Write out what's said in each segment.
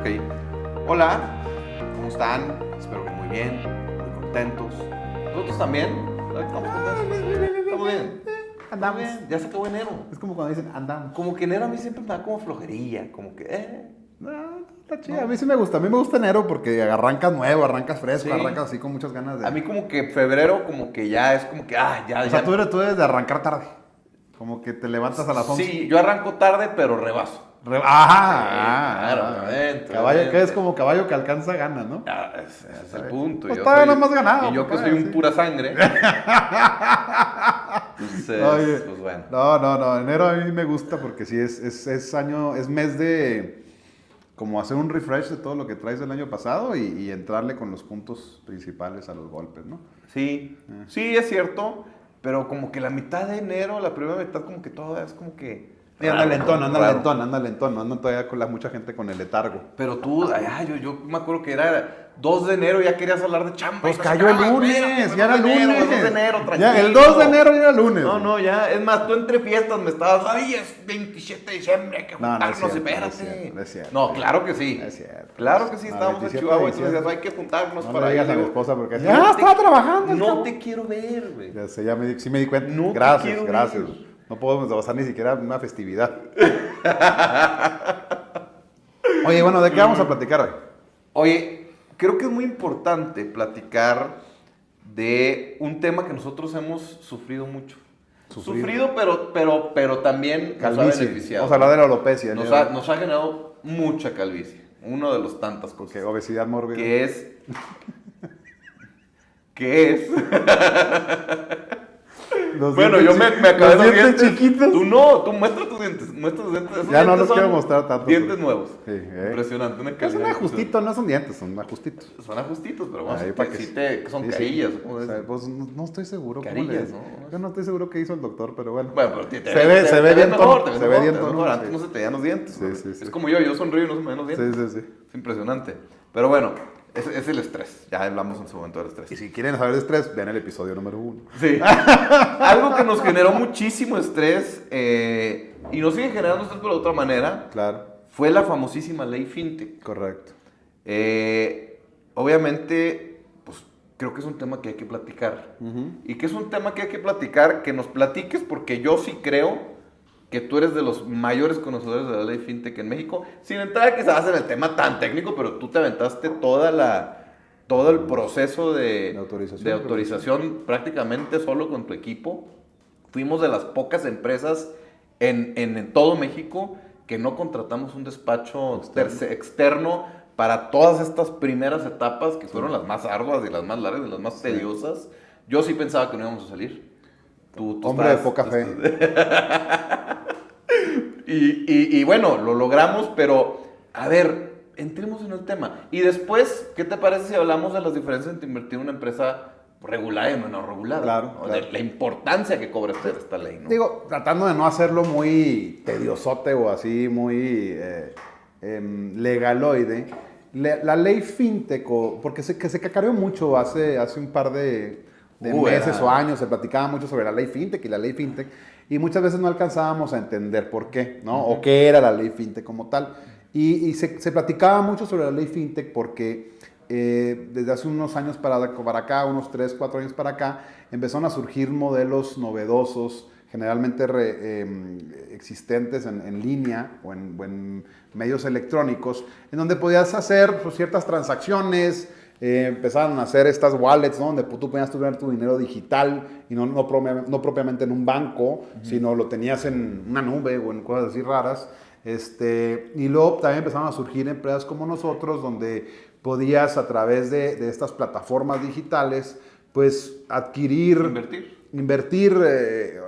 Ok. Hola, ¿cómo están? Espero que muy bien, muy contentos. Nosotros también. Estamos contentos. Estamos bien. Andamos. Bien. Ya se acabó enero. Es como cuando dicen andamos. Como que enero a mí siempre me da como flojería, como que, No, está chido. A mí sí me gusta. A mí me gusta enero porque arrancas nuevo, arrancas fresco, Sí. arrancas así con muchas ganas de... A mí como que febrero como que ya es como que, ya. O sea, tú eres de arrancar tarde. Como que te levantas a las 11. Sí, yo arranco tarde, pero rebaso. Ajá. Sí, claro, obviamente, Caballo, obviamente. que es como caballo que alcanza gana, ¿no? Ese es el punto. Pues Yo todavía soy- no hemos ganado, Y yo que papá, soy un sí. pura sangre. Entonces, Oye, pues bueno. No, enero a mí me gusta porque sí es año, es mes de como hacer un refresh de todo lo que traes del año pasado y entrarle con los puntos principales a los golpes, ¿no? Sí, sí, es cierto, pero como que la mitad de enero, la primera mitad como que todo es como que... Y anda lentón, raro. anda todavía con mucha gente con el letargo. Pero tú, yo me acuerdo que era 2 de enero, ya querías hablar de chamba. Pues y no cayó el sacabas, lunes, espérate, ya era 2 de enero, lunes. 2 de enero, Ya, tranquilo. el 2 de enero ya era lunes. No, ya, es más, tú entre fiestas me estabas, ay, es 27 de diciembre, hay que No, no es juntarnos, cierto, espérate. no es cierto. No, claro que sí. Es cierto. Claro que sí, No, estábamos en 27 Chihuahua y de tú decías, diciembre. hay que juntarnos No para le ir. digas a mi Digo, esposa porque así, no ya te- estaba trabajando. el No chavo". te quiero ver, güey. Ya sé, sí me di cuenta. No te Gracias, quiero gracias. ver. No podemos pasar ni siquiera una festividad. Oye, bueno, ¿de qué vamos a platicar hoy? Oye, creo que es muy importante platicar de un tema que nosotros hemos sufrido mucho. Sufrido, pero también nos ha Calvicie. beneficiado. Vamos a hablar de la alopecia. Nos ha generado mucha calvicie. Uno de los tantas cosas. Que obesidad mórbida. Que es... ¿Qué es? Los Bueno, dientes yo me acabé los dientes. chiquitos. Tú no, tú muestra tus dientes. Muestra tus dientes. Esos Ya no dientes los son quiero mostrar tanto. Dientes nuevos. Sí, Impresionante. Una Es un calidad ajustito, no son dientes, son ajustitos. impresionante. Son ajustitos, pero vamos, Ahí, que para que sí sí. son Sí, sí. carillas. ¿Cómo O es? sea, pues no estoy seguro. ¿cómo Carillas, le- ¿no? Yo no estoy seguro qué hizo el doctor, pero bueno. Bueno, pero Se ve bien mejor, tono, te ves se ve mejor, bien te ves tono, mejor. sí. Antes no se te veían los dientes. Sí, ¿no? sí, sí. Es como yo sonrío y no se me ven los dientes. Sí. Es impresionante. Pero bueno, es el estrés. Ya hablamos en su momento del estrés. Y si quieren saber de estrés, vean el episodio número 1. Sí. Algo que nos generó muchísimo estrés y nos sigue generando estrés por otra manera Claro, fue la famosísima ley FinTech. correcto. Obviamente, pues creo que es un tema que hay que platicar. Y que es un tema que hay que platicar, que nos platiques, porque yo sí creo que tú eres de los mayores conocedores de la ley FinTech en México, sin entrar quizás en el tema tan técnico, pero tú te aventaste todo el proceso de autorización prácticamente solo con tu equipo. Fuimos de las pocas empresas en todo México que no contratamos un despacho externo para todas estas primeras etapas que fueron las más arduas y las más largas y las más tediosas. Yo sí pensaba que no íbamos a salir. Tú Hombre de poca fe. Y bueno, lo logramos, pero a ver, entremos en el tema. Y después, ¿qué te parece si hablamos de las diferencias entre invertir en una empresa regulada y no regulada? Claro, ¿no? claro. De la importancia que cobra esta ley, ¿no? Digo, tratando de no hacerlo muy tediosote o así, muy legaloide, la ley FinTech, porque se cacareó mucho hace un par de meses o años, se platicaba mucho sobre la ley FinTech y la ley FinTech, y muchas veces no alcanzábamos a entender por qué, ¿no? O qué era la ley FinTech como tal. Y se platicaba mucho sobre la ley FinTech porque desde hace unos años para acá, unos 3, 4 años para acá, empezaron a surgir modelos novedosos, generalmente existentes en línea o en medios electrónicos, en donde podías hacer pues, ciertas transacciones. Empezaron a hacer estas wallets, ¿no? Donde tú podías tener tu dinero digital y no propiamente en un banco, sino lo tenías en una nube o en cosas así raras. Y luego también empezaron a surgir empresas como nosotros, donde podías a través de estas plataformas digitales, pues invertir,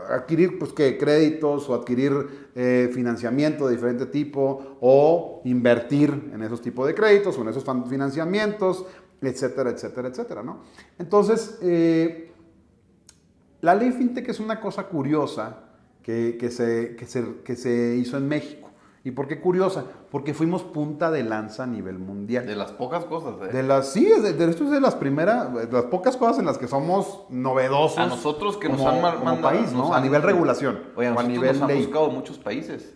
adquirir pues, créditos o adquirir financiamiento de diferente tipo o invertir en esos tipos de créditos o en esos financiamientos, etcétera, etcétera, etcétera, ¿no? Entonces, la ley FinTech es una cosa curiosa que se hizo en México. ¿Y por qué curiosa? Porque fuimos punta de lanza a nivel mundial. De las pocas cosas, ¿eh? Esto es de las primeras, de las pocas cosas en las que somos novedosos. A nosotros que como, nos han mandado como país, ¿no? A nivel regulación. Oye, a o a nosotros nivel nos han ley. buscado muchos países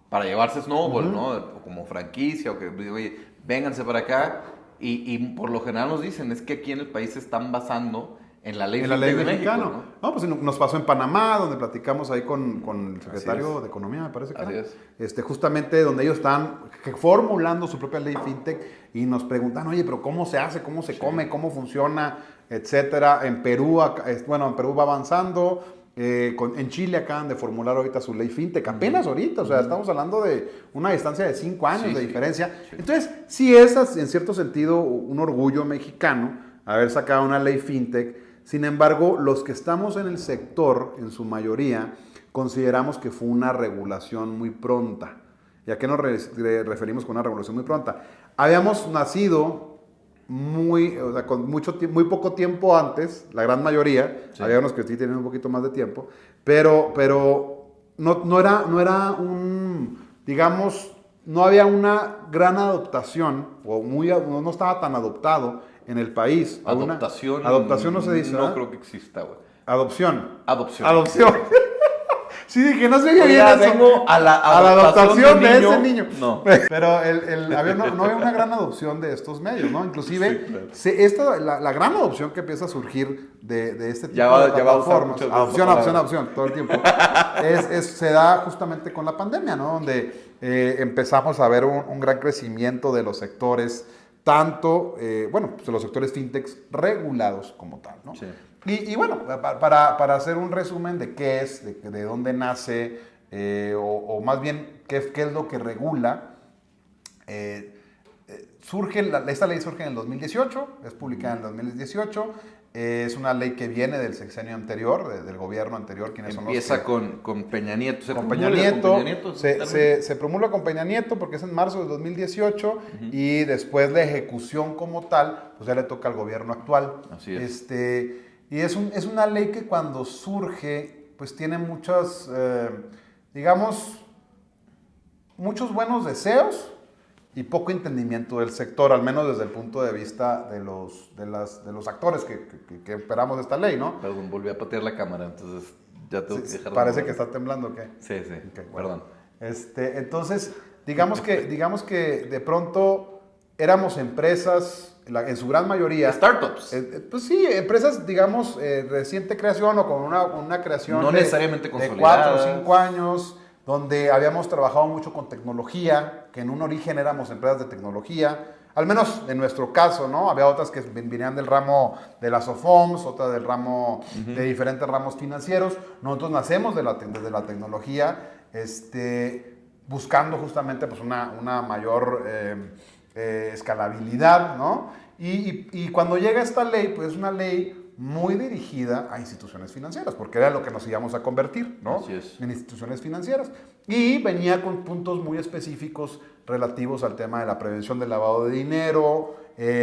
para llevarse Snowball, ¿no? O como franquicia, o que, oye, vénganse para acá. Y por lo general nos dicen, es que aquí en el país se están basando en la ley En la ley de mexicana. México, No, pues nos pasó en Panamá, donde platicamos ahí con el secretario de Economía, me parece que Así era. es. Justamente donde ellos están formulando su propia ley fintech y nos preguntan, oye, pero ¿cómo se hace? ¿Cómo se come? ¿Cómo funciona? Etcétera. En Perú, en Perú va avanzando. En Chile acaban de formular ahorita su ley fintech, apenas ahorita, o sea, estamos hablando de una distancia de 5 años de diferencia. Sí. Entonces, sí es en cierto sentido un orgullo mexicano haber sacado una ley fintech. Sin embargo, los que estamos en el sector, en su mayoría, consideramos que fue una regulación muy pronta. ¿Y a qué nos referimos con una regulación muy pronta? Habíamos nacido con muy poco tiempo antes, la gran mayoría, había unos que sí tenían un poquito más de tiempo, pero no era digamos, no había una gran adoptación, o no estaba tan adoptado en el país. Adoptación no se dice, no creo que exista, güey. Adopción. Adopción. Sí, dije, no sé bien eso. Vengo a la adoptación de ese niño. No. Pero no había una gran adopción de estos medios, ¿no? Inclusive, la gran adopción que empieza a surgir de este tipo de plataformas, adopción, todo el tiempo, se da justamente con la pandemia, ¿no? Donde empezamos a ver un gran crecimiento de los sectores, tanto, pues los sectores fintechs regulados como tal, ¿no? Sí. Y bueno, para hacer un resumen de qué es, de dónde nace, o más bien qué es lo que regula, esta ley surge en el 2018, es publicada en el 2018, es una ley que viene del sexenio anterior, del gobierno anterior. Empieza con Peña Nieto. Con Peña Nieto. Se promulga con Peña Nieto porque es en marzo del 2018 y después la ejecución como tal, pues ya le toca al gobierno actual. Así es. Y es una ley que cuando surge, pues tiene muchos buenos deseos y poco entendimiento del sector, al menos desde el punto de vista de los actores que esperamos esta ley, ¿no? Perdón, volví a patear la cámara, entonces ya tengo que dejarlo. Parece que está temblando, ¿o qué? Sí, okay, bueno. Perdón. Entonces, digamos que de pronto éramos empresas, en su gran mayoría... Startups. Pues sí, empresas, digamos, reciente creación o con una creación no necesariamente de 4 o 5 años, donde habíamos trabajado mucho con tecnología, que en un origen éramos empresas de tecnología, al menos en nuestro caso, ¿no? Había otras que venían del ramo de las OFOMs, otras del ramo de diferentes ramos financieros. Nosotros nacemos desde la tecnología, buscando justamente pues, una mayor escalabilidad, ¿no? Y cuando llega esta ley, pues es una ley muy dirigida a instituciones financieras, porque era lo que nos íbamos a convertir, ¿no? Así es. En instituciones financieras. Y venía con puntos muy específicos relativos al tema de la prevención del lavado de dinero,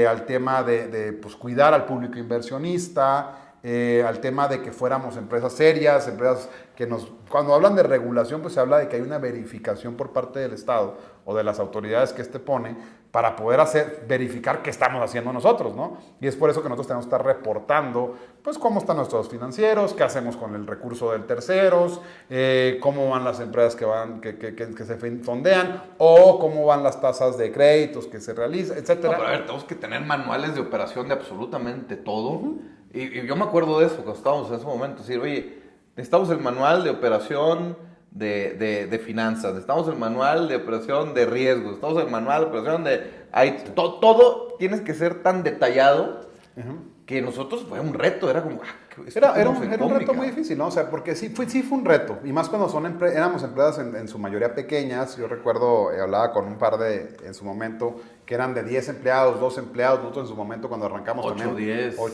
al tema de pues, cuidar al público inversionista, al tema de que fuéramos empresas serias, empresas que cuando hablan de regulación, pues se habla de que hay una verificación por parte del Estado o de las autoridades que pone para poder verificar qué estamos haciendo nosotros, ¿no? Y es por eso que nosotros tenemos que estar reportando, pues, cómo están nuestros financieros, qué hacemos con el recurso de terceros, cómo van las empresas que se fondean, o cómo van las tasas de créditos que se realizan, etc. No, pero a ver, tenemos que tener manuales de operación de absolutamente todo. Y yo me acuerdo de eso cuando estábamos en ese momento, decir, oye, necesitamos el manual de operación de finanzas, necesitamos el manual de operación de riesgos, necesitamos el manual de operación todo tienes que ser tan detallado que nosotros fue un reto, era como... Era un reto muy difícil, ¿no? O sea, porque sí fue un reto, y más cuando éramos empresas en su mayoría pequeñas. Yo recuerdo, hablaba con un par en su momento, que eran de 10 empleados, 2 empleados, nosotros en su momento cuando arrancamos 8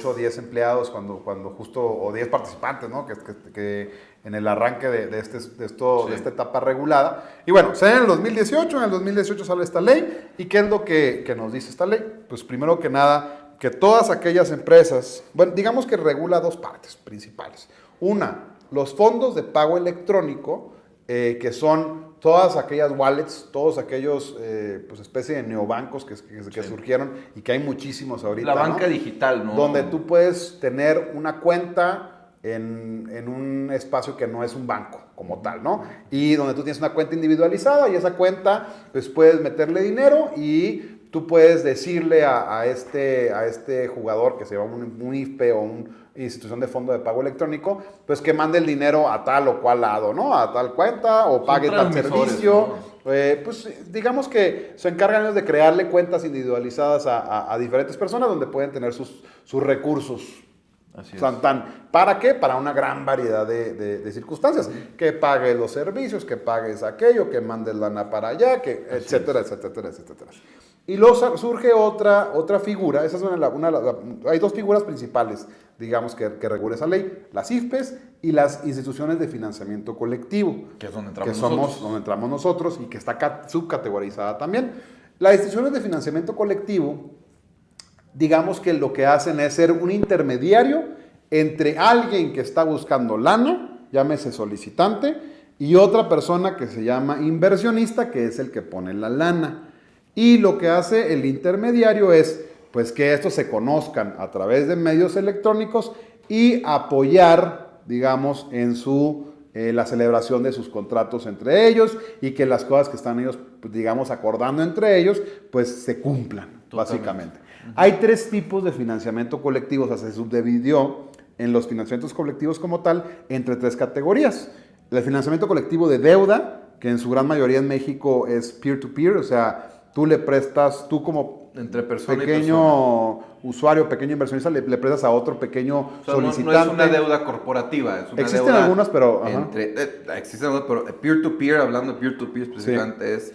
o 10 empleados, cuando justo, o 10 participantes, ¿no? Que en el arranque de esta etapa regulada. Y bueno, en el 2018 sale esta ley, ¿y qué es lo que nos dice esta ley? Pues primero que nada, que todas aquellas empresas, bueno, digamos que regula 2 partes principales. Una, los fondos de pago electrónico, que son todas aquellas wallets, todos aquellos, pues, especie de neobancos que surgieron y que hay muchísimos ahorita. La banca digital, ¿no? Donde tú puedes tener una cuenta en un espacio que no es un banco como tal, ¿no? Y donde tú tienes una cuenta individualizada y esa cuenta, pues puedes meterle dinero y tú puedes decirle a este jugador que se llama un IFPE o una institución de fondo de pago electrónico, pues que mande el dinero a tal o cual lado, ¿no? A tal cuenta o pague tal servicio. ¿No? Pues digamos que se encargan ellos de crearle cuentas individualizadas a diferentes personas donde pueden tener sus recursos. Así es. ¿Para qué? Para una gran variedad de circunstancias. Que pague los servicios, que pagues aquello, que mandes lana para allá, que etcétera, etcétera, etcétera. Y luego surge otra figura, esa es hay dos figuras principales, digamos, que regula esa ley, las IFPES y las instituciones de financiamiento colectivo. Que es donde entramos nosotros y que está subcategorizada también. Las instituciones de financiamiento colectivo, digamos que lo que hacen es ser un intermediario entre alguien que está buscando lana, llámese solicitante, y otra persona que se llama inversionista, que es el que pone la lana. Y lo que hace el intermediario es pues que estos se conozcan a través de medios electrónicos y apoyar, digamos, en la celebración de sus contratos entre ellos y que las cosas que están ellos, pues, digamos, acordando entre ellos, pues se cumplan, básicamente. Hay tres tipos de financiamiento colectivo, o sea, se subdividió en los financiamientos colectivos como tal entre tres categorías. El financiamiento colectivo de deuda, que en su gran mayoría en México es peer-to-peer, o sea, tú le prestas, tú como entre persona pequeño usuario, pequeño inversionista, le prestas a otro pequeño solicitante. No es una deuda corporativa, es una existen deuda algunas, pero existen algunas, pero peer-to-peer, hablando de peer-to-peer específicamente, es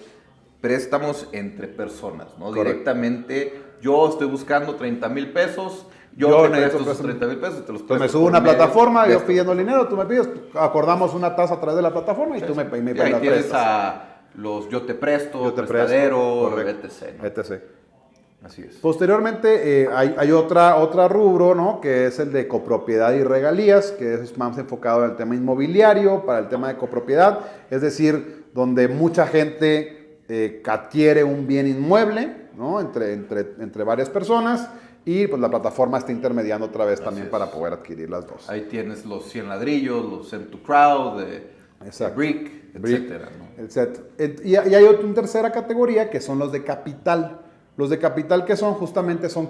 préstamos entre personas, ¿no? Correcto. Directamente, yo estoy buscando 30,000 pesos, yo te presto esos 30,000 pesos y te los presto. Me subo a una plataforma, yo pidiendo el dinero, tú me pides, acordamos una tasa a través de la plataforma y tú me pagas. Ahí tienes a los yo te presto, prestadero, etc. Así es. Posteriormente hay otra rubro, ¿no? Que es el de copropiedad y regalías, que es más enfocado en el tema inmobiliario, para el tema de copropiedad, es decir, donde mucha gente adquiere un bien inmueble, ¿no? entre varias personas y pues la plataforma está intermediando otra vez también para poder adquirir las dos. Ahí tienes los 100 ladrillos, los Send to Crowd, Brick, etcétera, ¿no? Y hay una tercera categoría que son los de capital. Los de capital que son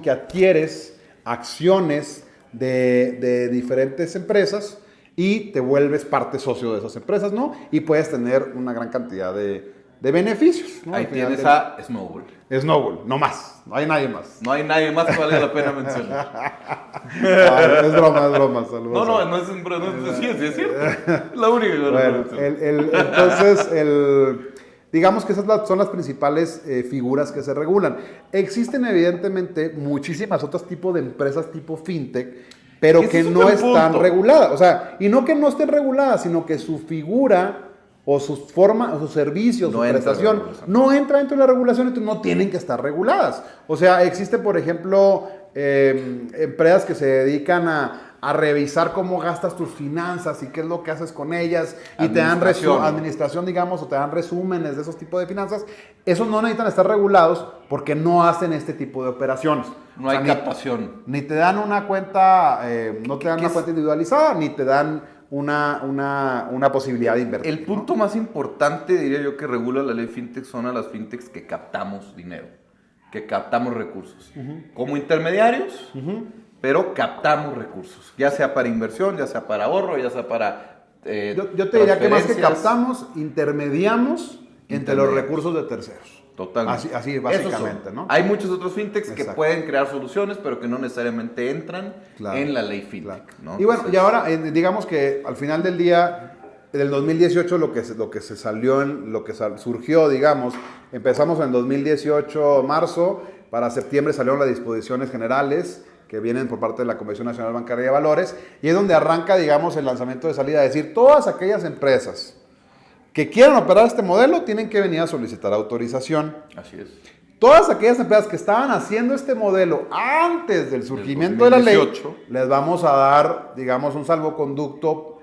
que adquieres acciones de diferentes empresas y te vuelves parte socio de esas empresas, ¿no? Y puedes tener una gran cantidad de beneficios, ¿no? Ahí tienes a Snowball. Snowball, no más, no hay nadie más. No hay nadie más que valga la pena mencionar. Es broma, saludos. No es sí, es cierto. La única que bueno, entonces, digamos que esas son las principales figuras que se regulan. Existen evidentemente muchísimas otros tipos de empresas tipo fintech, pero que no están reguladas. O sea, y no que no estén reguladas, sino que su figura o sus formas, o sus servicios, su prestación, no entra dentro de la regulación, entonces no tienen que estar reguladas. O sea, existe, por ejemplo, empresas que se dedican a revisar cómo gastas tus finanzas y qué es lo que haces con ellas, y te dan administración, digamos, o te dan resúmenes de esos tipos de finanzas. Esos no necesitan estar regulados porque no hacen este tipo de operaciones. No hay captación. Ni te dan una cuenta, no te dan una cuenta individualizada, ni te dan una posibilidad de invertir. El punto más importante, diría yo, que regula la ley fintech son a las fintechs que captamos dinero, que captamos recursos. Como intermediarios, pero captamos recursos, ya sea para inversión, ya sea para ahorro, ya sea para yo te diría que más que captamos, intermediamos entre los recursos de terceros. Totalmente. Así básicamente, ¿no? Hay muchos otros fintechs que pueden crear soluciones, pero que no necesariamente entran en la ley fintech, ¿no? Y bueno, y ahora, digamos que al final del día, del 2018, lo que se salió, surgió, digamos, empezamos en 2018, marzo, para septiembre salieron las disposiciones generales que vienen por parte de la Comisión Nacional Bancaria de Valores, y es donde arranca, digamos, el lanzamiento de salida, es decir, todas aquellas empresas que quieran operar este modelo tienen que venir a solicitar autorización. Así es. Todas aquellas empresas que estaban haciendo este modelo antes del surgimiento de la ley, les vamos a dar, digamos, un salvoconducto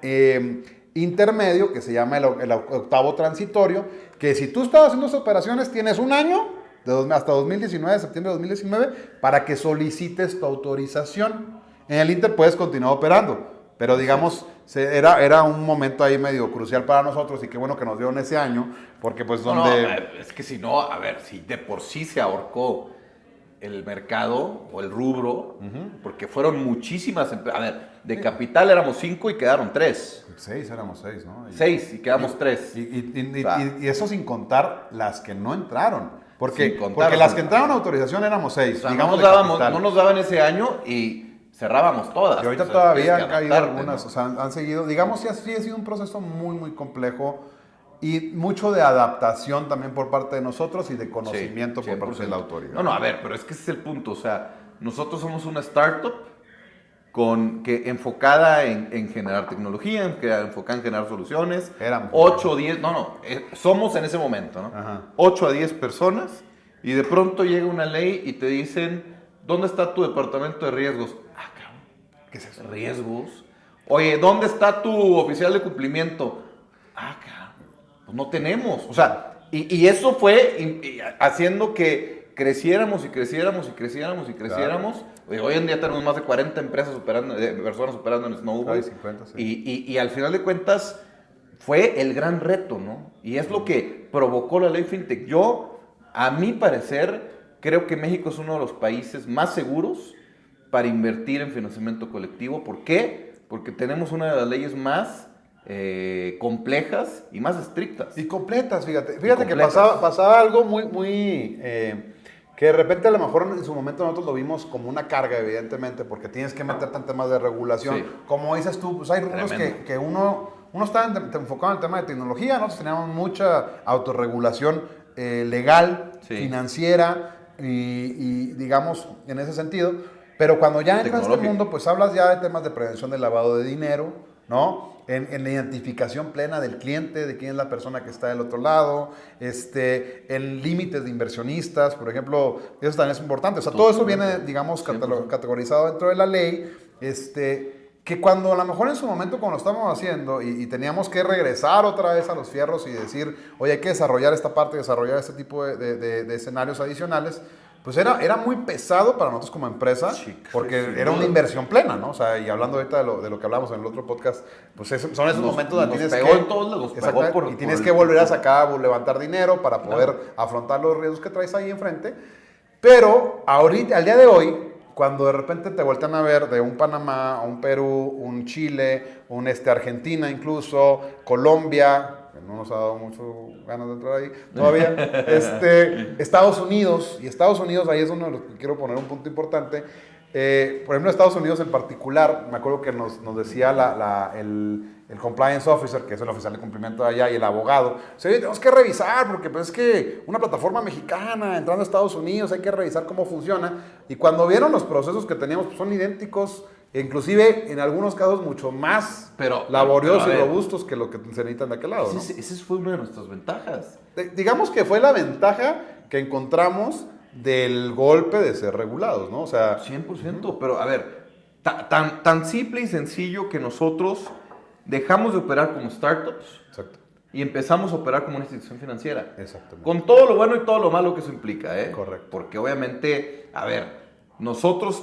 intermedio que se llama el octavo transitorio, que si tú estás haciendo esas operaciones tienes un año, hasta 2019, septiembre de 2019, para que solicites tu autorización. En el Inter puedes continuar operando, pero digamos, era un momento ahí medio crucial para nosotros y qué bueno que nos dio en ese año, porque pues donde... es que si no, a ver, si de por sí se ahorcó el mercado o el rubro, porque fueron muchísimas empresas. A ver, de capital éramos 5 y quedaron 3. 6 éramos 6, ¿no? 6 y quedamos 3. Y eso sin contar las que no entraron. Porque contar, las que entraron a autorización éramos 6. O sea, digamos, no nos daban ese año y cerrábamos todas. Y ahorita todavía han caído algunas, ¿no? O sea, han seguido, digamos que sí ha sido un proceso muy, muy complejo y mucho de adaptación también por parte de nosotros y de conocimiento por parte de la autoridad. No, a ver, pero es que ese es el punto. O sea, nosotros somos una startup enfocada en generar tecnología, enfocada en generar soluciones. 8 o 10, somos en ese momento, ¿no? 8 a 10 personas y de pronto llega una ley y te dicen, ¿dónde está tu departamento de riesgos? Ah, cabrón. ¿Qué es eso? Riesgos. Oye, ¿dónde está tu oficial de cumplimiento? Ah, cabrón. Pues no tenemos. O sea, y eso fue haciendo que creciéramos y creciéramos y creciéramos y creciéramos. Claro. Hoy en día tenemos más de 40 empresas personas operando en Snowball. 50, sí. Y al final de cuentas fue el gran reto, ¿no? Y es lo que provocó la ley FinTech. Yo, a mi parecer, creo que México es uno de los países más seguros para invertir en financiamiento colectivo. ¿Por qué? Porque tenemos una de las leyes más complejas y más estrictas. Y completas, fíjate que pasaba algo muy que de repente a lo mejor en su momento nosotros lo vimos como una carga, evidentemente, porque tienes que meterte en temas de regulación. Sí. Como dices tú, pues hay rubros que uno está enfocado en el tema de tecnología, nosotros teníamos mucha autorregulación legal, financiera y digamos en ese sentido, pero cuando ya entras en este mundo, pues hablas ya de temas de prevención del lavado de dinero, ¿no? En la identificación plena del cliente, de quién es la persona que está del otro lado, en límites de inversionistas, por ejemplo, eso también es importante. O sea, todo eso viene, digamos, categorizado dentro de la ley, que cuando a lo mejor en su momento, cuando lo estábamos haciendo y teníamos que regresar otra vez a los fierros y decir, oye, hay que desarrollar esta parte, desarrollar este tipo de escenarios adicionales, pues era muy pesado para nosotros como empresa, porque era una inversión plena, ¿no? O sea, y hablando ahorita de lo que hablamos en el otro podcast, pues son esos momentos donde tienes que... tienes que volver a sacar, levantar dinero para poder afrontar los riesgos que traes ahí enfrente. Pero ahorita, al día de hoy, cuando de repente te voltean a ver de un Panamá, un Perú, un Chile, un Argentina incluso, Colombia, que no nos ha dado mucho ganas de entrar ahí todavía, Estados Unidos, y Estados Unidos ahí es uno de los que quiero poner un punto importante. Por ejemplo, Estados Unidos en particular, me acuerdo que nos decía el compliance officer, que es el oficial de cumplimiento de allá, y el abogado, sí, tenemos que revisar, porque pues, es que una plataforma mexicana entrando a Estados Unidos, hay que revisar cómo funciona, y cuando vieron los procesos que teníamos, pues son idénticos, inclusive en algunos casos mucho más laboriosos y robustos que lo que se necesitan de aquel lado, ¿no? Esa fue una de nuestras ventajas. Digamos que fue la ventaja que encontramos del golpe de ser regulados, ¿no? O sea... 100%, pero a ver, tan simple y sencillo que nosotros dejamos de operar como startups. Exacto. Y empezamos a operar como una institución financiera. Exactamente. Con todo lo bueno y todo lo malo que eso implica, ¿eh? Correcto. Porque obviamente, a ver,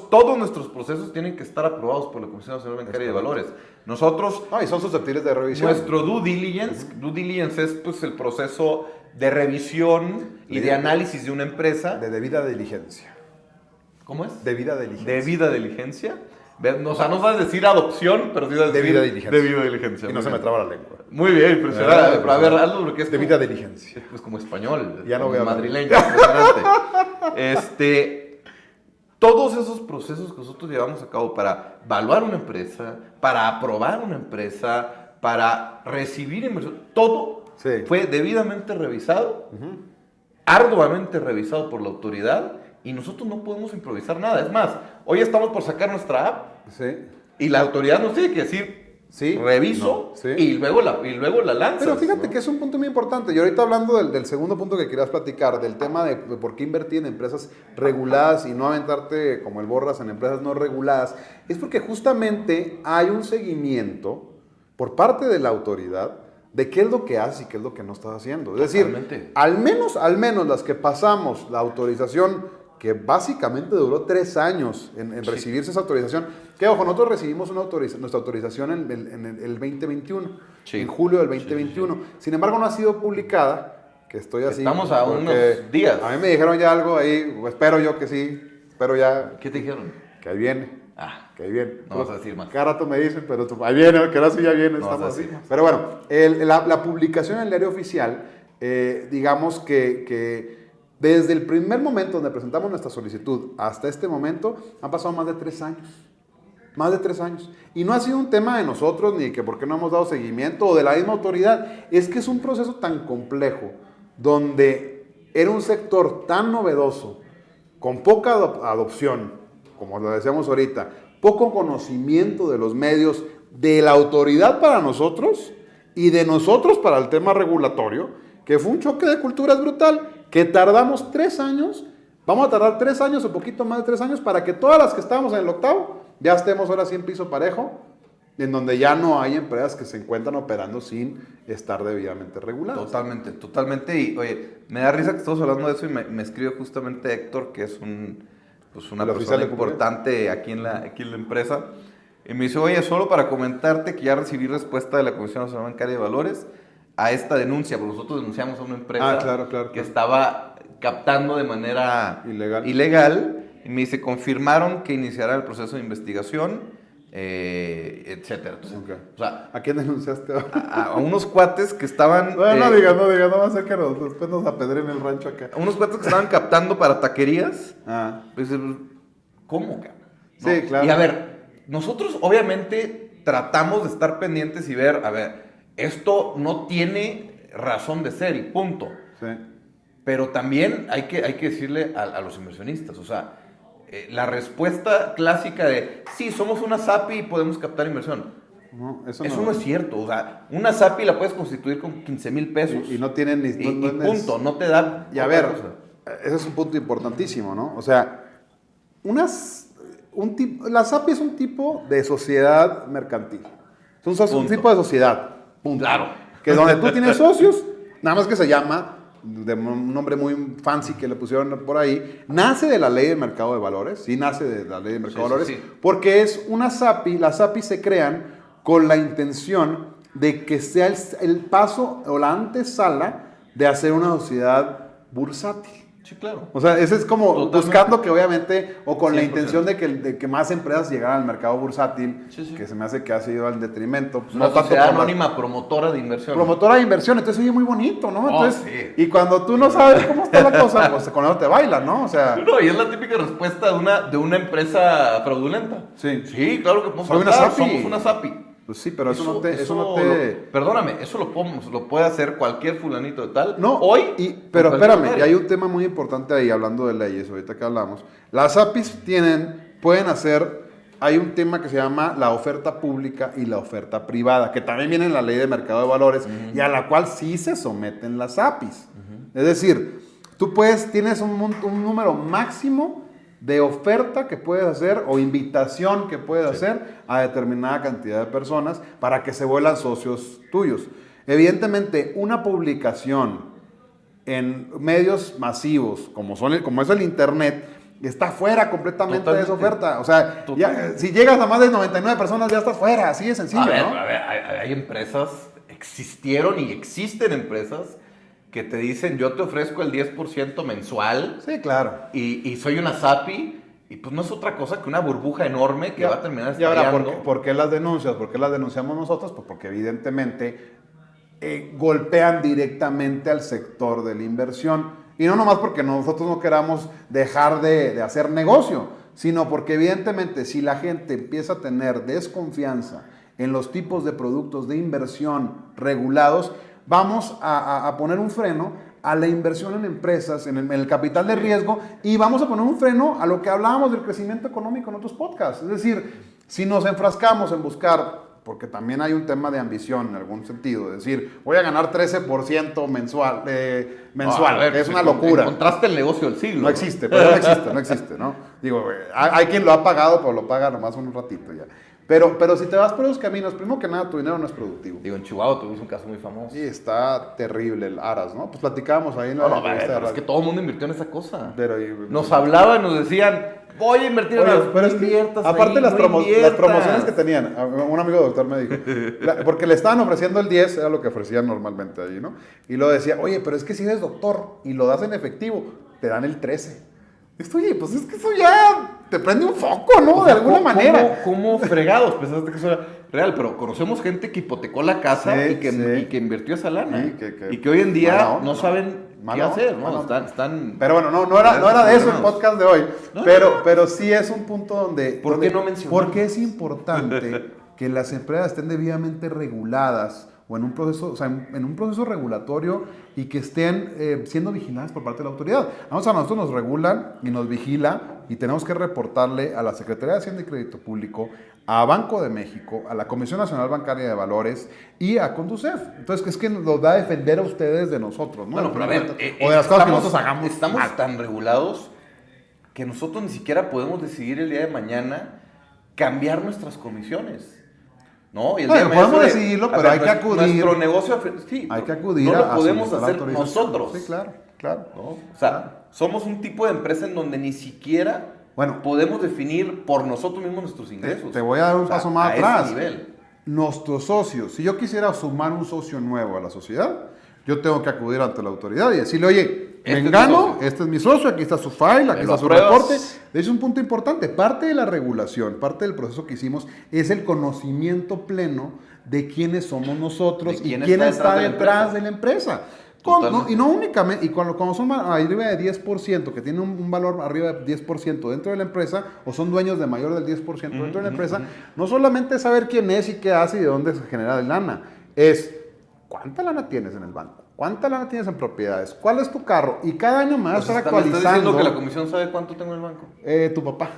todos nuestros procesos tienen que estar aprobados por la Comisión Nacional Bancaria de Valores. Nosotros... y son susceptibles de revisión. Nuestro due diligence es pues el proceso de revisión y de análisis de una empresa. De debida diligencia. ¿Cómo es? Debida diligencia. Debida diligencia. O sea, no vas a decir adopción, pero sí vas a decir debida diligencia. Debida diligencia. Y no se me traba la lengua. Muy bien, impresionante. Pero a ver, hazlo porque es debida diligencia. Pues como español. Ya no veo madrileño. Impresionante. Todos esos procesos que nosotros llevamos a cabo para evaluar una empresa, para aprobar una empresa, para recibir inversión, todo fue debidamente revisado, arduamente revisado por la autoridad, y nosotros no podemos improvisar nada. Es más, hoy estamos por sacar nuestra app y la autoridad nos tiene que decir, reviso, y luego la lanzas. Pero fíjate que es un punto muy importante. Y ahorita hablando del segundo punto que querías platicar, del tema de por qué invertir en empresas reguladas y no aventarte como el Borras en empresas no reguladas, es porque justamente hay un seguimiento por parte de la autoridad de qué es lo que haces y qué es lo que no estás haciendo. Es decir, al menos las que pasamos la autorización, que básicamente duró 3 años en recibirse esa autorización. Que ojo, nosotros recibimos nuestra autorización en el 2021, en julio del 2021. Sin embargo, no ha sido publicada que estoy así. Estamos a unos días. A mí me dijeron ya algo ahí, espero yo que sí, espero ya. ¿Qué te dijeron? Que ahí viene. Que ahí viene. No vas a decir más. Cada rato me dicen, pero ahí viene, que ahora sí ya viene, No estamos vas a así. decir más. Pero bueno, la publicación en el diario oficial, digamos que desde el primer momento donde presentamos nuestra solicitud hasta este momento, han pasado más de 3 años. Más de 3 años. Y no ha sido un tema de nosotros, ni que por qué no hemos dado seguimiento, o de la misma autoridad. Es que es un proceso tan complejo, donde era un sector tan novedoso, con poca adopción, como lo decíamos ahorita, poco conocimiento de los medios, de la autoridad para nosotros y de nosotros para el tema regulatorio, que fue un choque de culturas brutal, que tardamos 3 años, vamos a tardar 3 años o poquito más de 3 años para que todas las que estábamos en el octavo ya estemos ahora sí en piso parejo, en donde ya no hay empresas que se encuentran operando sin estar debidamente reguladas. Totalmente. Y oye, me da risa que estamos hablando de eso y me escribe justamente Héctor, que es una persona importante aquí en la empresa. Y me dice, oye, solo para comentarte que ya recibí respuesta de la Comisión Nacional Bancaria de Valores a esta denuncia, porque nosotros denunciamos a una empresa que estaba captando de manera ilegal. Y me dice, confirmaron que iniciará el proceso de investigación, etcétera. Entonces, o sea, ¿a quién denunciaste? A unos cuates que estaban... No digas, no va a ser que después nos apedreen el rancho acá. A unos cuates que estaban captando para taquerías. Pues, ¿cómo, cabrón? ¿No? Sí, claro. Y a ver, nosotros obviamente tratamos de estar pendientes y ver, a ver, esto no tiene razón de ser y punto. Sí. Pero también hay que decirle a los inversionistas, o sea, la respuesta clásica de, sí, somos una SAPI y podemos captar inversión. No, eso no es cierto. O sea, una SAPI la puedes constituir con 15,000 pesos. Y no tienen ni... Y punto, no te da... Y a ver, ese es un punto importantísimo, ¿no? O sea, la SAPI es un tipo de sociedad mercantil. Es un tipo de sociedad. Punto. Claro. Que donde tú tienes socios, nada más que se llama... de un nombre muy fancy que le pusieron por ahí, nace de la ley del mercado de valores, nace de la ley del mercado de valores, porque es una SAPI, las SAPI se crean con la intención de que sea el paso o la antesala de hacer una sociedad bursátil. Sí, claro. O sea, ese es como totalmente. Buscando que obviamente, o con 100%. La intención de que más empresas llegaran al mercado bursátil, que se me hace que ha sido al detrimento. Pues, una sociedad anónima promotora de inversión. Promotora de inversión, entonces oye muy bonito, ¿no? Entonces, y cuando tú no sabes cómo está la cosa, pues con eso te bailan, ¿no? O sea... No, y es la típica respuesta de una empresa fraudulenta. Sí, claro que podemos somos una SAPI. Pues sí, pero eso no te... Perdóname, eso lo puede hacer cualquier fulanito de tal. No, pero espérame, y hay un tema muy importante ahí, hablando de leyes, ahorita que hablamos. Las APIs pueden hacer, hay un tema que se llama la oferta pública y la oferta privada, que también viene en la ley de mercado de valores, y a la cual sí se someten las APIs. Es decir, tú tienes un número máximo de oferta que puedes hacer o invitación que puedes hacer a determinada cantidad de personas para que se vuelvan socios tuyos. Evidentemente, una publicación en medios masivos, como es el Internet, está fuera completamente de esa oferta. O sea, si llegas a más de 99 personas, ya estás fuera, así de sencillo, ¿no? A ver, hay empresas, existieron y existen empresas que te dicen, yo te ofrezco el 10% mensual. Sí, claro. Y soy una SAPI, y pues no es otra cosa que una burbuja enorme que va a terminar estallando. Y ahora, ¿por qué las denuncias? ¿Por qué las denunciamos nosotros? Pues porque evidentemente golpean directamente al sector de la inversión. Y no nomás porque nosotros no queramos dejar de hacer negocio, sino porque evidentemente si la gente empieza a tener desconfianza en los tipos de productos de inversión regulados, vamos a poner un freno a la inversión en empresas, en el capital de riesgo, y vamos a poner un freno a lo que hablábamos del crecimiento económico en otros podcasts. Es decir, si nos enfrascamos en buscar, porque también hay un tema de ambición en algún sentido, es decir, voy a ganar 13% mensual, que es una locura. Encontraste el negocio del siglo. No existe, pero no existe, ¿no? Digo, hay quien lo ha pagado, pero lo paga nomás un ratito ya. Pero si te vas por esos caminos, primero que nada, tu dinero no es productivo. Digo, en Chihuahua tuvimos un caso muy famoso. Sí, está terrible el Aras, ¿no? Pues platicábamos ahí en la entrevista. Es que todo el mundo invirtió en esa cosa. Pero, nos hablaban, nos decían, voy a invertir Oye, en las... pero es que, inviertas aparte ahí, las no inviertas. promociones que tenían, un amigo doctor me dijo, porque le estaban ofreciendo el 10, era lo que ofrecían normalmente ahí, ¿no? Y lo decía, oye, pero es que si eres doctor y lo das en efectivo, te dan el 13. Esto, oye, pues es que eso ya te prende un foco, ¿no? O De sea, alguna manera. ¿Cómo fregados? Pensaste que eso era real, pero conocemos gente que hipotecó la casa Sí, y que invirtió esa lana. Sí, y que hoy en día mala onda, no saben qué hacer, ¿no? Están... Pero bueno, no era de eso el podcast de hoy. No, pero sí es un punto donde... ¿Por qué no mencionamos? Porque es importante que las empresas estén debidamente reguladas o en un proceso, o sea, en un proceso regulatorio y que estén siendo vigiladas por parte de la autoridad. A nosotros nos regulan y nos vigila y tenemos que reportarle a la Secretaría de Hacienda y Crédito Público, a Banco de México, a la Comisión Nacional Bancaria de Valores y a Conducef. Entonces, es que nos va a defender a ustedes de nosotros, ¿no? Bueno, pero a ver, o de las cosas que nosotros hagamos. Estamos mal. tan regulados que nosotros ni siquiera podemos decidir el día de mañana cambiar nuestras comisiones. ¿No? Y el Bueno, día de mañana podemos eso de, decidirlo, a pero ver, hay que acudir. Nuestro negocio, sí, Hay que acudir no a lo podemos solicitar la hacer autorización. nosotros. Sí, claro. ¿No? O sea, somos un tipo de empresa en donde ni siquiera podemos definir por nosotros mismos nuestros ingresos. Te voy a dar un paso más atrás. Ese nivel. Nuestros socios, si yo quisiera sumar un socio nuevo a la sociedad, yo tengo que acudir ante la autoridad y decirle, oye, Mengano, este es mi socio, aquí está su file, aquí está su reporte. Es un punto importante. Parte de la regulación, parte del proceso que hicimos es el conocimiento pleno de quiénes somos nosotros y quién está detrás de la empresa. Y no únicamente, y cuando son arriba de 10%, que tienen un valor arriba de 10% dentro de la empresa, o son dueños de mayor del 10% dentro de la empresa, no solamente es saber quién es y qué hace y de dónde se genera la lana, es cuánta lana tienes en el banco, cuánta lana tienes en propiedades, cuál es tu carro, y cada año me vas a estar actualizando. ¿Me estás diciendo que la comisión sabe cuánto tengo en el banco? Tu papá.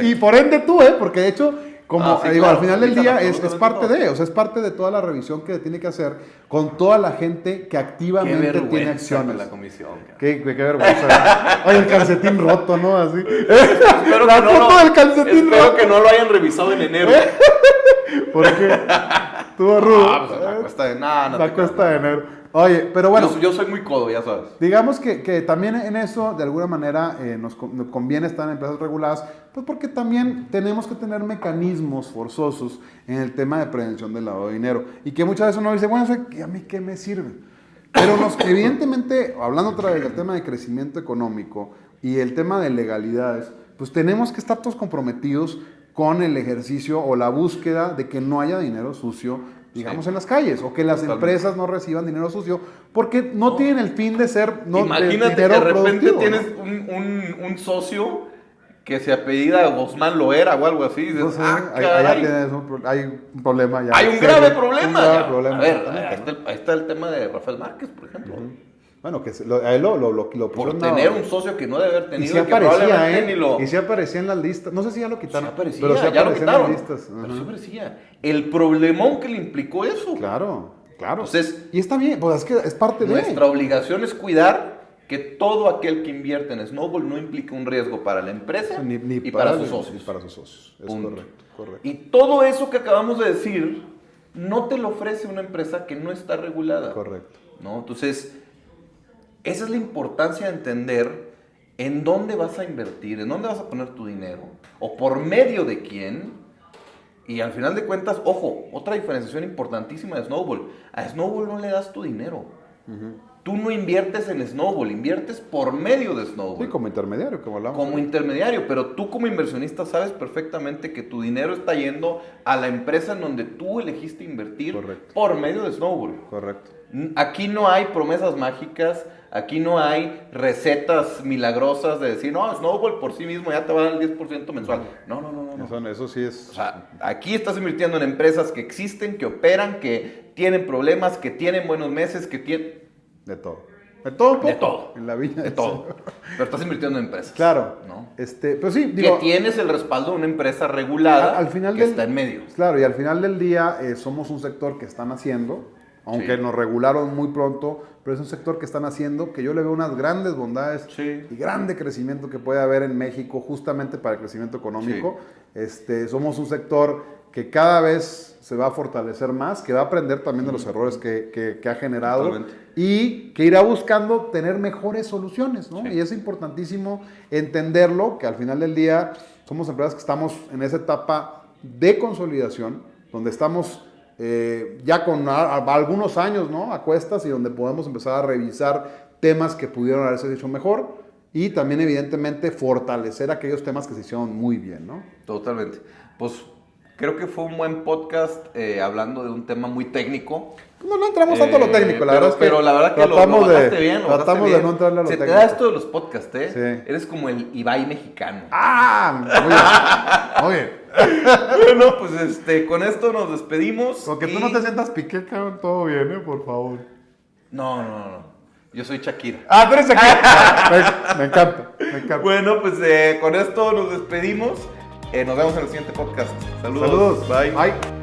y por ende tú, porque de hecho... Como digo, al final del día es parte de, o sea, es parte de toda la revisión que tiene que hacer con toda la gente que activamente tiene acciones. La comisión. Qué vergüenza. Oye, el calcetín roto, ¿no? Así. Espero la foto del calcetín roto. Espero que no lo hayan revisado en enero. ¿Por qué? Tuvo rudo. Pues la cuesta de nada. La cuesta de enero. Oye, pero bueno. Yo soy muy codo, ya sabes. Digamos que también en eso, de alguna manera, nos conviene estar en empresas reguladas, pues porque también tenemos que tener mecanismos forzosos en el tema de prevención del lavado de dinero. Y que muchas veces uno dice, bueno, ¿a mí qué me sirve? Pero evidentemente, hablando otra vez del tema de crecimiento económico y el tema de legalidades, pues tenemos que estar todos comprometidos con el ejercicio o la búsqueda de que no haya dinero sucio, digamos, en las calles, o que las empresas no reciban dinero sucio, porque no tienen el fin de ser imagínate que de repente tienes un socio que se apellida Guzmán Loera o algo así, y dices, hay un problema ya. Hay un grave problema. A ver, ahí está el tema de Rafael Márquez, por ejemplo. Bueno, que a él lo por tener un socio que no debe haber tenido, y sí aparecía, y sí aparecía en las listas. No sé si ya lo quitaron. Sí aparecía, pero sí ya lo quitaron. En las listas. Pero sí aparecía. El problemón que le implicó eso. Claro. Entonces, y está bien, pues es que es parte de. Nuestra obligación es cuidar que todo aquel que invierte en Snowball no implique un riesgo para la empresa y para sus socios. Y para sus socios. Es correcto. Y todo eso que acabamos de decir no te lo ofrece una empresa que no está regulada. Correcto. ¿No? Entonces, esa es la importancia de entender en dónde vas a invertir, en dónde vas a poner tu dinero, o por medio de quién. Y al final de cuentas, ojo, otra diferenciación importantísima de Snowball. A Snowball no le das tu dinero. Tú no inviertes en Snowball, inviertes por medio de Snowball. Sí, como intermediario, como hablamos. Como intermediario, pero tú como inversionista sabes perfectamente que tu dinero está yendo a la empresa en donde tú elegiste invertir. Correcto. Por medio de Snowball. Correcto. Aquí no hay promesas mágicas, aquí no hay recetas milagrosas de decir, no, Snowball por sí mismo ya te va a dar el 10% mensual. No. Eso sí es... O sea, aquí estás invirtiendo en empresas que existen, que operan, que tienen problemas, que tienen buenos meses, que tienen... De todo. De todo un poco. De todo. En la vida. De todo. Pero estás invirtiendo en empresas. Claro. ¿No? Pues sí, digo, que tienes el respaldo de una empresa regulada al final que está en medio. Claro, y al final del día somos un sector que están haciendo, aunque nos regularon muy pronto, pero es un sector que están haciendo, que yo le veo unas grandes bondades y grande crecimiento que puede haber en México justamente para el crecimiento económico. Somos un sector que cada vez se va a fortalecer más, que va a aprender también de los errores que ha generado. Totalmente. Y que irá buscando tener mejores soluciones, ¿no? Sí. Y es importantísimo entenderlo, que al final del día somos empresas que estamos en esa etapa de consolidación, donde estamos ya con algunos años, ¿no? A cuestas, y donde podemos empezar a revisar temas que pudieron haberse hecho mejor y también evidentemente fortalecer aquellos temas que se hicieron muy bien, ¿no? Totalmente. Pues creo que fue un buen podcast hablando de un tema muy técnico. No entramos tanto a lo técnico, la verdad es que pero la verdad que lo tratamos bajaste bien. Tratamos de no entrarle a lo Se técnico. te da esto de los podcasts, ¿eh? Sí. Eres como el Ibai mexicano. ¡Ah! Muy bien. Bueno, pues con esto nos despedimos. Porque tú no te sientas piqué, cabrón, todo bien, por favor. No. Yo soy Shakira. Ah, tú eres Shakira. Me encanta. Bueno, pues con esto nos despedimos. Nos vemos en el siguiente podcast. Saludos. Bye.